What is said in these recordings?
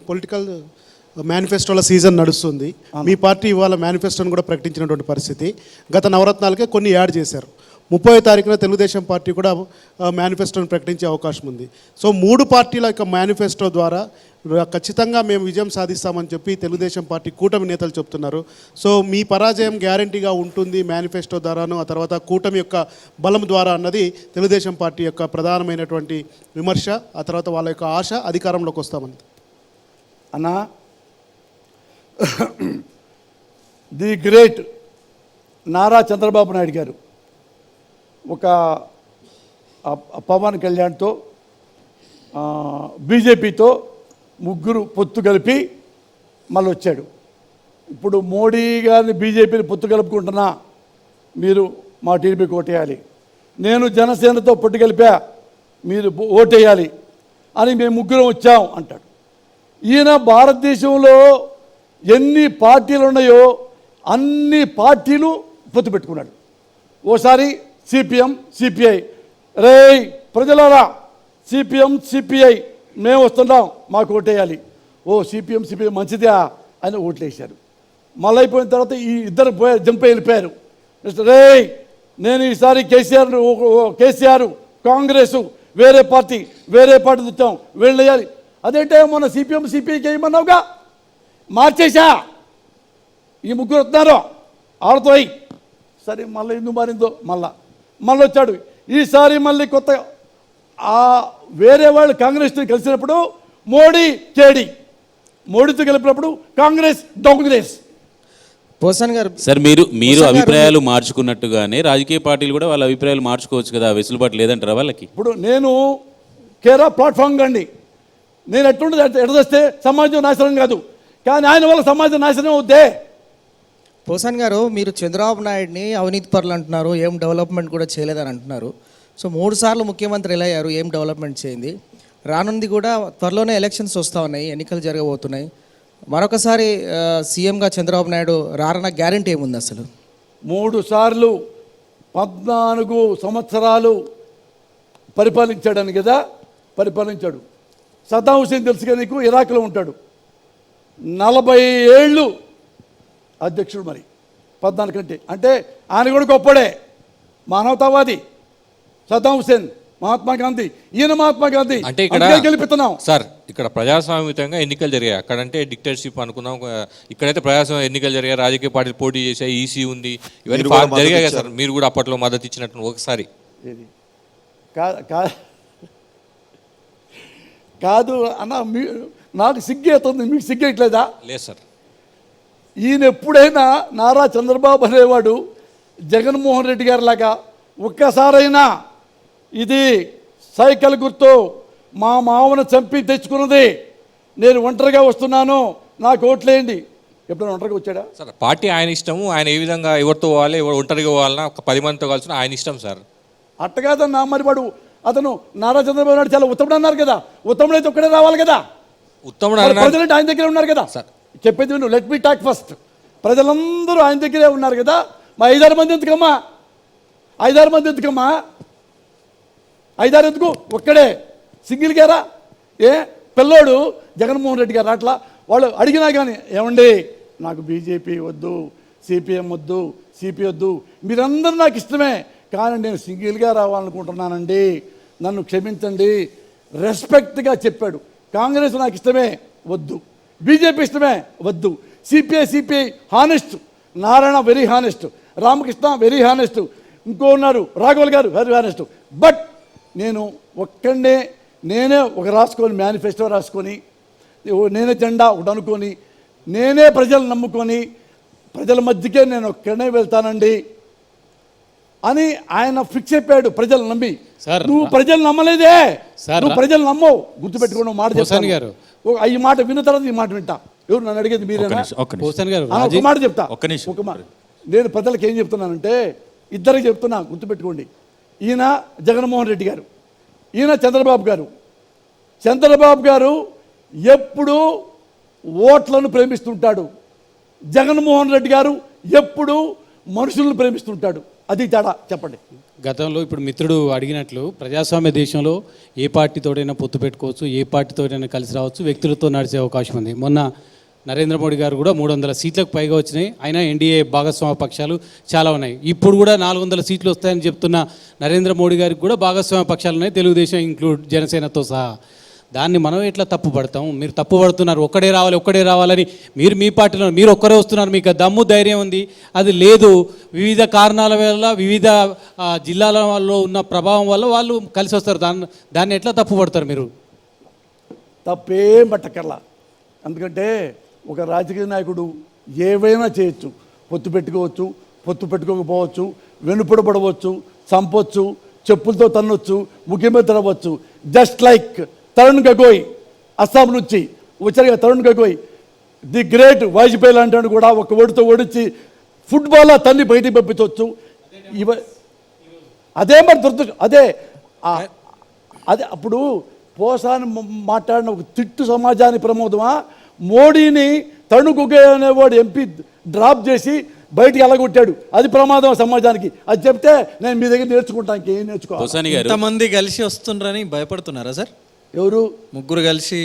Political మేనిఫెస్టోల season నడుస్తుంది. మీ party ఇవాళ మేనిఫెస్టోను కూడా ప్రకటించినటువంటి పరిస్థితి. గత నవరత్నాలకే కొన్ని యాడ్ చేశారు. 30వ తారీఖున తెలుగుదేశం పార్టీ కూడా మేనిఫెస్టోను ప్రకటించే అవకాశం ఉంది. సో 3 పార్టీల యొక్క మేనిఫెస్టో ద్వారా ఖచ్చితంగా మేము విజయం సాధిస్తామని చెప్పి తెలుగుదేశం పార్టీ కూటమి నేతలు చెప్తున్నారు. సో మీ పరాజయం గ్యారంటీగా ఉంటుంది మేనిఫెస్టో ద్వారాను, ఆ తర్వాత కూటమి యొక్క బలం ద్వారా అన్నది తెలుగుదేశం పార్టీ యొక్క ప్రధానమైనటువంటి విమర్శ. ఆ తర్వాత వాళ్ళ యొక్క ఆశ అధికారంలోకి వస్తామని. అన్నా, ది గ్రేట్ నారా చంద్రబాబు నాయుడు గారు ఒక పవన్ కళ్యాణ్తో బీజేపీతో ముగ్గురు పొత్తు కలిపి మళ్ళీ వచ్చాడు. ఇప్పుడు మోడీ గారిని బీజేపీని పొత్తు కలుపుకుంటున్నా, మీరు మా టీడీపీకి ఓటేయాలి, నేను జనసేనతో పొత్తు కలిపా, మీరు ఓటేయాలి అని మేము ముగ్గురం వచ్చాం అంటాడు. ఈయన భారతదేశంలో ఎన్ని పార్టీలు ఉన్నాయో అన్ని పార్టీలు పొత్తు పెట్టుకున్నాడు. ఓసారి సిపిఎం సిపిఐ, రే ప్రజలారా సిపిఎం సిపిఐ మేము వస్తున్నాం, మాకు ఓటేయాలి. ఓ సిపిఎం సిపిఐ మంచిదా అని ఓట్లేశారు. మళ్ళీ అయిపోయిన తర్వాత ఈ ఇద్దరు జంప్ వెళ్ళిపోయారు. రే నేను ఈసారి కేసీఆర్ కాంగ్రెస్ వేరే పార్టీ తెచ్చాం, వెళ్ళేయాలి. అదేంటే మొన్న సిపిఎం సిపిఐకి ఏమన్నావుగా, మార్చేసా, ఈ ముగ్గురు వస్తున్నారు ఆడతో. సరే మళ్ళీ ఎందుకు మారిందో మళ్ళీ వచ్చాడు. ఈసారి మళ్ళీ కొత్త వేరే వాళ్ళు కాంగ్రెస్తో కలిసినప్పుడు మోడీ కేడీ, మోడీతో కలిపినప్పుడు కాంగ్రెస్ కాంగ్రెస్. పోసాన్ గారు సార్, మీరు అభిప్రాయాలు మార్చుకున్నట్టుగానే రాజకీయ పార్టీలు కూడా వాళ్ళ అభిప్రాయాలు మార్చుకోవచ్చు కదా, వెసులుబాటు లేదంటారా వాళ్ళకి? ఇప్పుడు నేను కేరా ప్లాట్ఫామ్ కండి, నేను ఎట్లుండదు ఎడదస్తే సమాజం నాశనం కాదు, కానీ ఆయన వల్ల సమాజం నాశనం అవుద్దే. పోసాన్ గారు, మీరు చంద్రబాబు నాయుడిని అవినీతి పరులు అంటున్నారు, ఏం డెవలప్మెంట్ కూడా చేయలేదని అంటున్నారు. సో 3 సార్లు ముఖ్యమంత్రి ఎలా అయ్యారు, ఏం డెవలప్మెంట్ చేయింది? రానుంది కూడా త్వరలోనే ఎలక్షన్స్ వస్తూ ఉన్నాయి, ఎన్నికలు జరగబోతున్నాయి. మరొకసారి సీఎంగా చంద్రబాబు నాయుడు రారన్న గ్యారెంటీ ఏముంది అసలు? 3 సార్లు 14 సంవత్సరాలు పరిపాలించాడని కదా, పరిపాలించాడు. సద్దాం హుసేన్ తెలుసుగా నీకు, ఇరాక్లో ఉంటాడు, 40 ఏళ్ళు అధ్యక్షుడు. మరి 14 కంటే అంటే ఆయన కూడా గొప్పడే, మానవతావాది. సద్దాం హుసేన్, మహాత్మా గాంధీ, ఈయన మహాత్మా గాంధీ. అంటే ఇక్కడ గెలిపిస్తున్నాం సార్, ఇక్కడ ప్రజాస్వామ్యంగా ఎన్నికలు జరిగాయి. అక్కడంటే డిక్టేటర్షిప్ అనుకున్నాం, ఇక్కడైతే ప్రజాస్వామ్య ఎన్నికలు జరిగాయి, రాజకీయ పార్టీలు పోటీ చేశాయి, ఈసీ ఉంది, ఇవన్నీ జరిగాయి కదా సార్. మీరు కూడా అప్పట్లో మద్దతు ఇచ్చినట్టు ఒకసారి. కాదు అన్న, నాకు సిగ్గేస్తుంది, మీకు సిగ్గేయట్లేదా? లేదు సార్. ఈయన ఎప్పుడైనా నారా చంద్రబాబు అనేవాడు జగన్మోహన్ రెడ్డి గారి లాగా ఒక్కసారైనా ఇది సైకిల్ గుర్తు, మా మామను చంపి తెచ్చుకున్నది, నేను ఒంటరిగా వస్తున్నాను, నాకు ఓట్లేయండి, ఎప్పుడైనా ఒంటరిగా వచ్చాడా? సార్, పార్టీ ఆయన ఇష్టము, ఆయన ఏ విధంగా ఎవరితో పోవాలి, ఒంటరిగా పోవాలన్నా, ఒక 10 మందితో కలిసిన ఆయన ఇష్టం సార్. అట్టగాదన్నా, మరి వాడు అతను నారా చంద్రబాబు నాయుడు చాలా ఉత్తముడు అన్నారు కదా, ఉత్తముడు అయితే ఒక్కడే రావాలి కదా, ఉత్తముడు ప్రజలంటే ఆయన దగ్గరే ఉన్నారు కదా సార్. చెప్పేది విను, లెట్ మీ టాక్ ఫస్ట్. ప్రజలందరూ ఆయన దగ్గరే ఉన్నారు కదా, మా 5-6 మంది ఎందుకమ్మా, 5-6 మంది ఎందుకమ్మా, 5-6 ఎందుకు, ఒక్కడే సింగిల్ గారా? పిల్లోడు జగన్మోహన్ రెడ్డి గారు అట్లా వాళ్ళు అడిగినా కానీ, ఏమండి నాకు బీజేపీ వద్దు, సిపిఎం వద్దు, సిపి వద్దు, మీరందరూ నాకు ఇష్టమే, కానీ నేను సింగిల్గా రావాలనుకుంటున్నానండి, నన్ను క్షమించండి, రెస్పెక్ట్గా చెప్పాడు. కాంగ్రెస్ నాకు ఇష్టమే, వద్దు, బీజేపీ ఇష్టమే, వద్దు, CPI honest, Narayana very honest, Ramakrishna very honest, ఇంకో ఉన్నారు రాఘవల్ గారు వెరీ హానెస్ట్. బట్ నేను ఒక్కడే, నేనే ఒక రాసుకొని మేనిఫెస్టో రాసుకొని, నేనే జెండా ఒకటి అనుకొని, నేనే ప్రజలు నమ్ముకొని, ప్రజల మధ్యకే నేను ఒక్కడే వెళ్తానండి అని ఆయన ఫిక్స్ అయిపోయాడు. ప్రజలు నమ్మి, నువ్వు ప్రజలు నమ్మలేదే, నువ్వు ప్రజలు నమ్మవు, గుర్తుపెట్టుకోండి మాట చెప్తాను గారు. ఈ మాట విన్న తర్వాత ఈ మాట వింటా. ఎవరు నన్ను అడిగేది మీరేనా? ఒక మాట చెప్తా, ఒక మాట. నేను ప్రజలకు ఏం చెప్తున్నానంటే, ఇద్దరికి చెప్తున్నా, గుర్తుపెట్టుకోండి. ఈయన జగన్మోహన్ రెడ్డి గారు, ఈయన చంద్రబాబు గారు. చంద్రబాబు గారు ఎప్పుడు ఓట్లను ప్రేమిస్తుంటాడు, జగన్మోహన్ రెడ్డి గారు ఎప్పుడు మనుషులను ప్రేమిస్తుంటాడు. అది తేడా చెప్పండి. గతంలో ఇప్పుడు మిత్రుడు అడిగినట్లు ప్రజాస్వామ్య దేశంలో ఏ పార్టీతోటైనా పొత్తు పెట్టుకోవచ్చు, ఏ పార్టీతోటైనా కలిసి రావచ్చు, వ్యక్తులతో నడిచే అవకాశం ఉంది. మొన్న నరేంద్ర మోడీ గారు కూడా 300 సీట్లకు పైగా వచ్చినాయి. అయినా ఎన్డీఏ భాగస్వామ్య పక్షాలు చాలా ఉన్నాయి. ఇప్పుడు కూడా 400 సీట్లు వస్తాయని చెప్తున్న నరేంద్ర మోడీ గారికి కూడా భాగస్వామ్య పక్షాలు ఉన్నాయి, తెలుగుదేశం ఇంక్లూడ్ జనసేనతో సహా. దాన్ని మనం ఎట్లా తప్పు పడతాం? మీరు తప్పు పడుతున్నారు, ఒక్కడే రావాలని. మీరు మీ పార్టీలో మీరు ఒక్కరే వస్తున్నారు, మీకు దమ్ము ధైర్యం ఉంది, అది లేదు. వివిధ కారణాల వల్ల వివిధ జిల్లాలలో ఉన్న ప్రభావం వల్ల వాళ్ళు కలిసి వస్తారు. దాన్ని ఎట్లా తప్పు పడతారు మీరు? తప్పేం పట్టకల్లా. ఎందుకంటే ఒక రాజకీయ నాయకుడు ఏవైనా చేయొచ్చు. పొత్తు పెట్టుకోవచ్చు, పొత్తు పెట్టుకోకపోవచ్చు, వెనుపడబడవచ్చు, చంపొచ్చు, చెప్పులతో తన్నొచ్చు, ముఖ్యమంత్రి అవ్వచ్చు. జస్ట్ లైక్ తరుణ్ గొగోయ్ అస్సాం నుంచి వచ్చారు. తరుణ్ గొగోయ్ ది గ్రేట్ వాజ్పేయి లాంటి కూడా ఒక ఓడితో ఓడించి ఫుట్బాల్ తన్ని బయటికి పంపించవచ్చు. అదే మరి అదే అప్పుడు పోసాని మాట్లాడిన ఒక తిట్టు సమాజానికి ప్రమోదమా? మోడీని తరుణ్ గొగోయ్ అనేవాడు ఎంపీ డ్రాప్ చేసి బయటికి ఎలాగొట్టాడు, అది ప్రమాదం సమాజానికి. అది చెప్తే నేను మీ దగ్గర నేర్చుకుంటాను, ఇంకేం నేర్చుకోవాలి. ఎంతమంది కలిసి వస్తుండ్రని భయపడుతున్నారా సార్? ఎవరు? ముగ్గురు కలిసి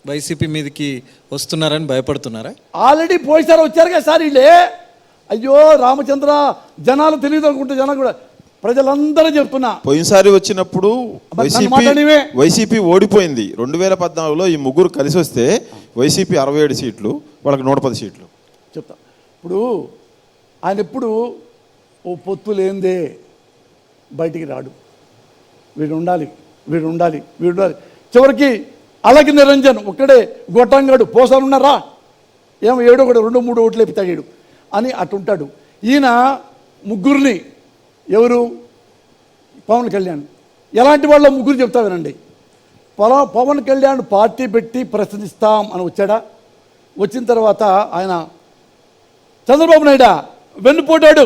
వైసీపీ మీదకి వస్తున్నారని భయపడుతున్నారా? ఆల్రెడీ పోయిసారి వచ్చారు కదా సార్ వీళ్ళే. అయ్యో రామచంద్ర, జనాలు తెలియదు అనుకుంటే జనాలు కూడా ప్రజలందరూ చెప్తున్నా. పోయినసారి వచ్చినప్పుడు వైసీపీ ఓడిపోయింది. 2014లో ఈ ముగ్గురు కలిసి వస్తే వైసీపీ 67 సీట్లు, వాళ్ళకి 110 సీట్లు. చెప్తా. ఇప్పుడు ఆయన ఎప్పుడు ఓ పొత్తు లేనిదే బయటికి రాడు. వీడు ఉండాలి. చివరికి అలాగే నిరంజన్ ఒక్కడే గొట్టంగాడు, పోసాలు ఉన్నారా ఏమో 7 ఒకటి 2-3 ఓట్లు ఎప్పుతాడు అని అట్టుంటాడు. ఈయన ముగ్గురిని, ఎవరు? పవన్ కళ్యాణ్. ఎలాంటి వాళ్ళ ముగ్గురు చెప్తా వినండి. పవన్ కళ్యాణ్ పార్టీ పెట్టి ప్రశ్నిస్తాం అని వచ్చాడా? వచ్చిన తర్వాత ఆయన చంద్రబాబు నాయుడు వెన్నుపోటాడు.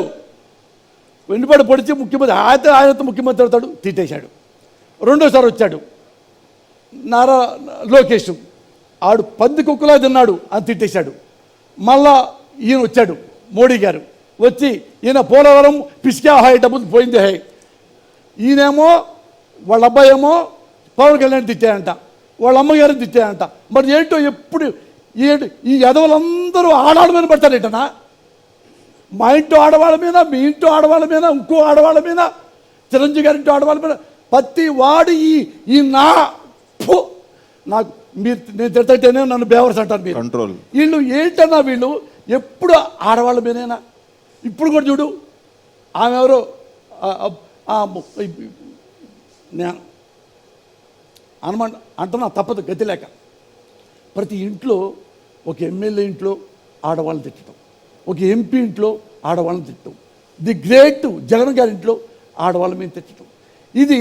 వెన్నుపోటు పొడిచి ముఖ్యమంత్రి ఆయనతో ముఖ్యమంత్రి అవుతాడు, తిట్టేశాడు. రెండోసారి వచ్చాడు నారా లోకేష్, ఆడు పంది కుక్కలా తిన్నాడు అని తిట్టేశాడు. మళ్ళా ఈయన వచ్చాడు మోడీ గారు, వచ్చి ఈయన పోలవరం పిసికా హాయ్ డబ్బులు పోయింది హాయ్. ఈయనేమో వాళ్ళ అబ్బాయి ఏమో పవన్ కళ్యాణ్ తిట్టాయంట, వాళ్ళ అమ్మగారిని తిట్టాయంట. మరి ఏంటో ఎప్పుడు ఈ ఎదవలందరూ ఆడాళ్ళ మీద పడతారు ఏంటనా? మా ఇంట్లో ఆడవాళ్ళ మీద, మీ ఇంట్లో ఆడవాళ్ళ మీద, ఇంకో ఆడవాళ్ళ మీద, చిరంజీవి గారి ఇంట్లో ఆడవాళ్ళ మీద, ప్రతి వాడు ఈ నాకు మీరు నేను తిట్టేనే నన్ను బేవర్స్ అంటారు మీరు. కంట్రోల్. వీళ్ళు ఏంటన్నా వీళ్ళు ఎప్పుడు ఆడవాళ్ళ మీదైనా. ఇప్పుడు కూడా చూడు, ఆమె ఎవరో అనమాట అంటున్నా, తప్పదు, గతి లేక. ప్రతి ఇంట్లో ఒక ఎమ్మెల్యే ఇంట్లో ఆడవాళ్ళని తిట్టడం, ఒక ఎంపీ ఇంట్లో ఆడవాళ్ళని తిట్టడం, ది గ్రేట్ జగన్ గారి ఇంట్లో ఆడవాళ్ళ మీద తిట్టడం. ఇది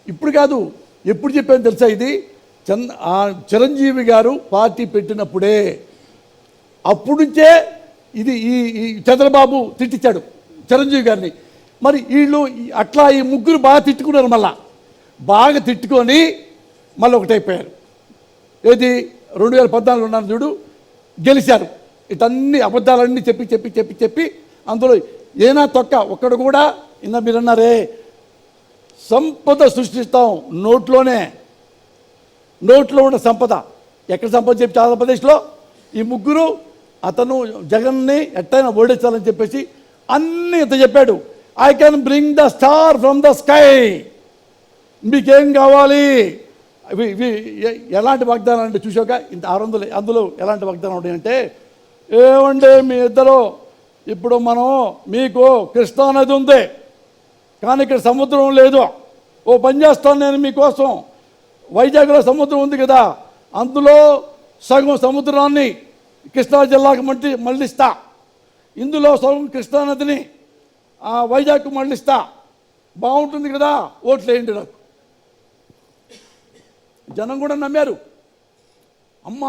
ఇప్పుడు కాదు, ఎప్పుడు చెప్పాను తెలుసా? ఇది చిరంజీవి గారు పార్టీ పెట్టినప్పుడే, అప్పుడు నుంచే ఇది ఈ చంద్రబాబు తిట్టించాడు చిరంజీవి గారిని. మరి వీళ్ళు అట్లా ఈ ముగ్గురు బాగా తిట్టుకున్నారు. మళ్ళా బాగా తిట్టుకొని మళ్ళీ ఒకటైపోయారు. ఏది 2014 ఉన్నాను చూడు, గెలిచారు. ఇటన్ని అబద్ధాలన్నీ చెప్పి చెప్పి చెప్పి చెప్పి అందులో ఏనా తొక్క ఒక్కడు కూడా ఇందా మీరు అన్నారే సంపద సృష్టిస్తాం నోట్లో ఉన్న సంపద. ఎక్కడ సంపద చెప్పి ఆంధ్రప్రదేశ్లో ఈ ముగ్గురు అతను జగన్ని ఎట్టయినా ఓడించాలని చెప్పేసి అన్నీ ఇంత చెప్పాడు. I can bring the star from the sky, మీకేం కావాలి? ఎలాంటి వాగ్దానాలు అంటే చూసాక ఇంత 600 అందులో ఎలాంటి వాగ్దానం ఉంటాయంటే, ఏమంటే మీ ఇద్దరు ఇప్పుడు మనం మీకు కృష్ణా నది ఉంది కానీ ఇక్కడ సముద్రం లేదు, ఓ పని చేస్తాను నేను మీకోసం, వైజాగ్లో సముద్రం ఉంది కదా, అందులో సగం సముద్రాన్ని కృష్ణా జిల్లాకు మళ్ళిస్తా, ఇందులో సగం కృష్ణానదిని వైజాగ్కు మళ్ళిస్తా, బాగుంటుంది కదా, ఓట్లు వేయండి నాకు. జనం కూడా నమ్మారు. అమ్మ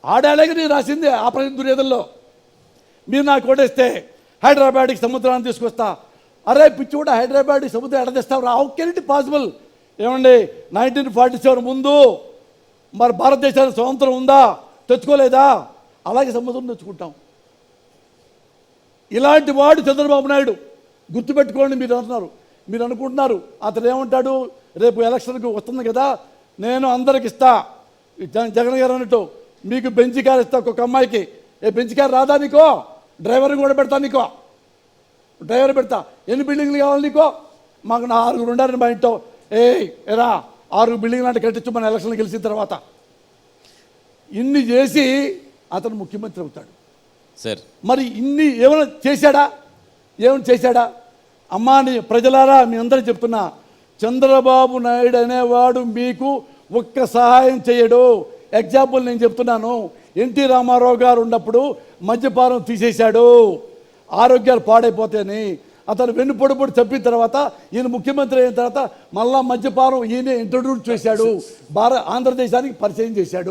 ఆడాలేగా నేను రాసింది ఆపరేషన్ దుర్యోధనలో, మీరు నాకు ఓటేస్తే హైదరాబాద్కి సముద్రాన్ని తీసుకొస్తా. అరే పిచ్చి కూడా హైదరాబాద్కి సముద్రం ఎడ తెస్తావు రా, హౌ కెన్ ఇట్ పాసిబుల్? ఏమండి 1947 ముందు మరి భారతదేశానికి స్వతంత్రం ఉందా? తెచ్చుకోలేదా? అలాగే సముద్రం తెచ్చుకుంటాం. ఇలాంటి వాడు చంద్రబాబు నాయుడు. గుర్తుపెట్టుకోండి. మీరు అంటున్నారు, మీరు అనుకుంటున్నారు అతను ఏమంటాడు, రేపు ఎలక్షన్కి వస్తుంది కదా, నేను అందరికి ఇస్తా, జగన్ గారు అన్నట్టు మీకు బెంచ్ కార్ ఇస్తా ఒక్కొక్క అమ్మాయికి. బెంచ్ కార్ రాదా నీకో? డ్రైవర్ని కూడా పెడతా నీకో, డ్రైవర్ పెడతా. ఎన్ని బిల్డింగ్లు కావాలి నీకో? మాకు 4 ఉండాలని మా ఇంట్లో. ఎరా 6 బిల్డింగ్లు అంటే కట్టించు మన ఎలక్షన్లు గెలిచిన తర్వాత. ఇన్ని చేసి అతను ముఖ్యమంత్రి అవుతాడు. సార్ మరి ఇన్ని ఏమైనా చేశాడా? అమ్మాని ప్రజలారా మీ అందరూ చెప్తున్నా, చంద్రబాబు నాయుడు అనేవాడు మీకు ఒక్క సహాయం చేయడు. ఎగ్జాంపుల్ నేను చెప్తున్నాను, ఎన్టీ రామారావు గారు ఉన్నప్పుడు మద్యపానం తీసేశాడు, ఆరోగ్యాలు పాడైపోతాయని. అతను వెన్నుపొడి తప్పిన తర్వాత ఈయన ముఖ్యమంత్రి అయిన తర్వాత మళ్ళా మద్యపానం ఈయన ఇంట్రడ్యూస్ చేశాడు, ఆంధ్రదేశానికి పరిచయం చేశాడు.